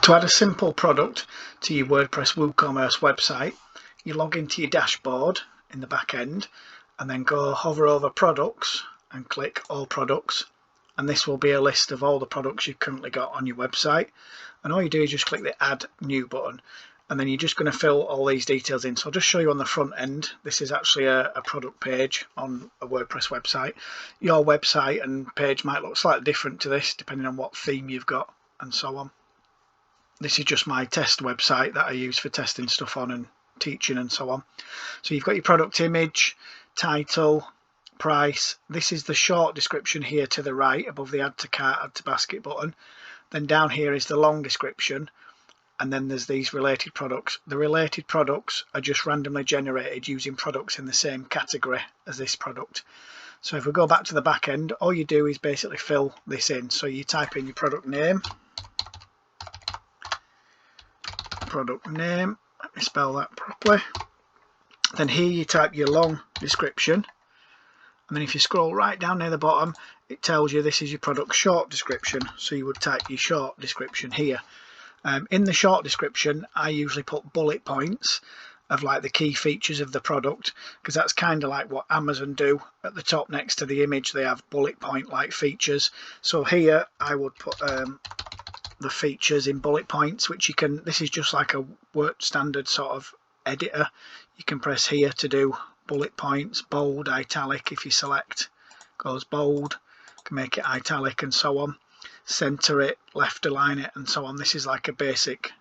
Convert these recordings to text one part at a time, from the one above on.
To add a simple product to your WordPress WooCommerce website, you log into your dashboard in the back end and then go hover over products and click all products, and this will be a list of all the products you've currently got on your website. And all you do is just click the add new button, and then you're just going to fill all these details in. So I'll just show you on the front end. This is actually a product page on a WordPress website. Your website and page might look slightly different to this depending on what theme you've got and so on. This is just my test website that I use for testing stuff on and teaching and so on. So you've got your product image, title, price. This is the short description here to the right above the add to cart, add to basket button. Then down here is the long description, and then there's these related products. The related products are just randomly generated using products in the same category as this product. So if we go back to the back end, all you do is basically fill this in. So you type in your product name, let me spell that properly. Then here you type your long description, and then if you scroll right down near the bottom, it tells you this is your product short description. So you would type your short description here. In the short description, I usually put bullet points of like the key features of the product, because that's kind of like what Amazon do at the top next to the image. They have bullet point like features. So here I would put the features in bullet points, which you can, this is just like a Word standard sort of editor. You can press here to do bullet points, bold, italic. If you select, goes bold, you can make it italic and so on, center it, left align it and so on. This is like a basic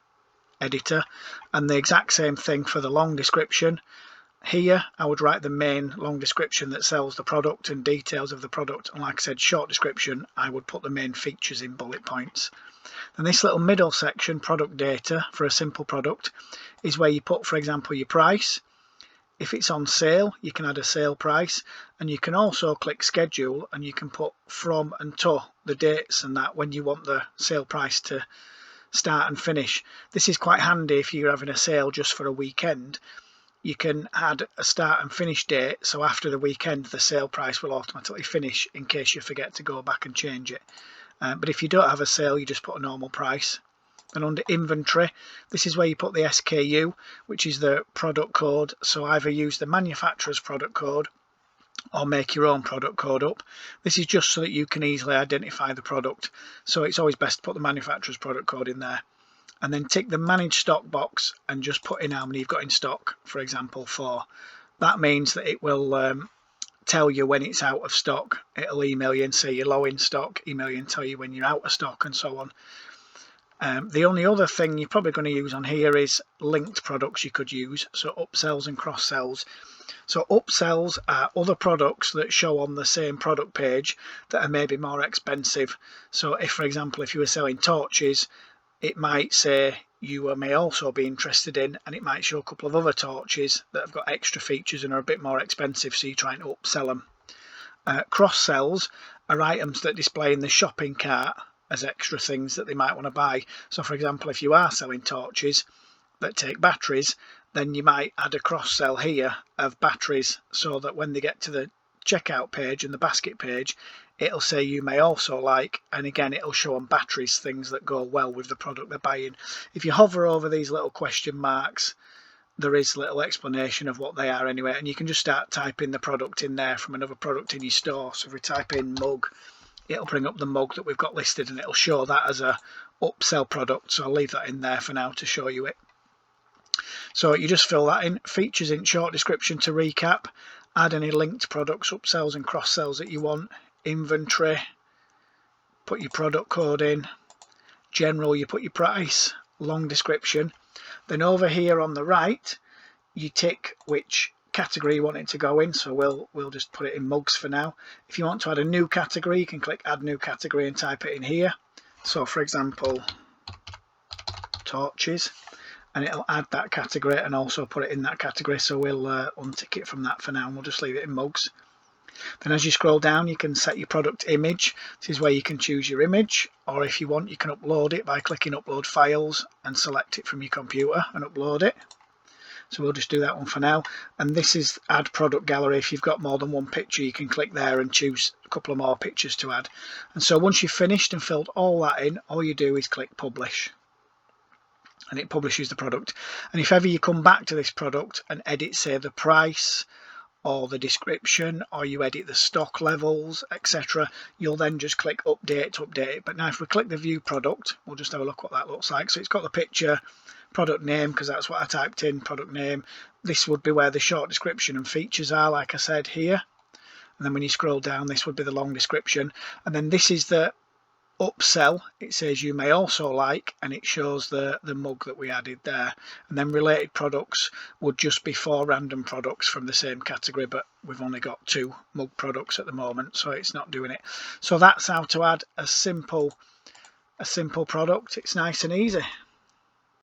editor. And the exact same thing for the long description. Here I would write the main long description that sells the product and details of the product, and like I said, short description, I would put the main features in bullet points. And this little middle section, product data for a simple product, is where you put, for example, your price. If it's on sale, you can add a sale price, and you can also click schedule and you can put from and to, the dates and that, when you want the sale price to start and finish. This is quite handy if you're having a sale just for a weekend. You can add a start and finish date, so after the weekend the sale price will automatically finish in case you forget to go back and change it. But if you don't have a sale, you just put a normal price. And under inventory, this is where you put the SKU, which is the product code. So either use the manufacturer's product code or make your own product code up. This is just so that you can easily identify the product. So it's always best to put the manufacturer's product code in there. And then tick the manage stock box and just put in how many you've got in stock, for example 4. That means that it will tell you when it's out of stock. It'll email you and say you're low in stock, email you and tell you when you're out of stock and so on. The only other thing you're probably going to use on here is linked products you could use, so upsells and cross sells. So upsells are other products that show on the same product page that are maybe more expensive. So if, for example, if you were selling torches, it might say you may also be interested in, and it might show a couple of other torches that have got extra features and are a bit more expensive, so you're trying to upsell them. Cross sells are items that display in the shopping cart as extra things that they might want to buy. So for example, if you are selling torches that take batteries, then you might add a cross sell here of batteries, so that when they get to the checkout page and the basket page, it'll say you may also like, and again it'll show on batteries things that go well with the product they're buying. If you hover over these little question marks, there is a little explanation of what they are anyway, and you can just start typing the product in there from another product in your store. So if we type in mug, it'll bring up the mug that we've got listed and it'll show that as a upsell product. So I'll leave that in there for now to show you it. So you just fill that in. Features in short description to recap. Add any linked products, upsells and cross sells that you want. Inventory, put your product code in. General, you put your price. Long description. Then over here on the right, you tick which category you want it to go in. So we'll just put it in mugs for now. If you want to add a new category, you can click add new category and type it in here. So for example, torches, and it'll add that category and also put it in that category. So we'll untick it from that for now and we'll just leave it in mugs. Then as you scroll down, you can set your product image. This is where you can choose your image, or if you want, you can upload it by clicking upload files and select it from your computer and upload it. So we'll just do that one for now. And this is add product gallery. If you've got more than one picture, you can click there and choose a couple of more pictures to add. And so once you've finished and filled all that in, all you do is click publish. and it publishes the product. And if ever you come back to this product and edit, say, the price or the description, or you edit the stock levels, etc., you'll then just click update to update it. But now if we click the view product, we'll just have a look what that looks like. So it's got the picture, product name, because that's what I typed in, product name. This would be where the short description and features are, like I said here. And then when you scroll down, this would be the long description. And then this is the upsell. It says you may also like, and it shows the mug that we added there. And then related products would just be 4 random products from the same category, but we've only got 2 mug products at the moment, so it's not doing it. So that's how to add a simple product. It's nice and easy.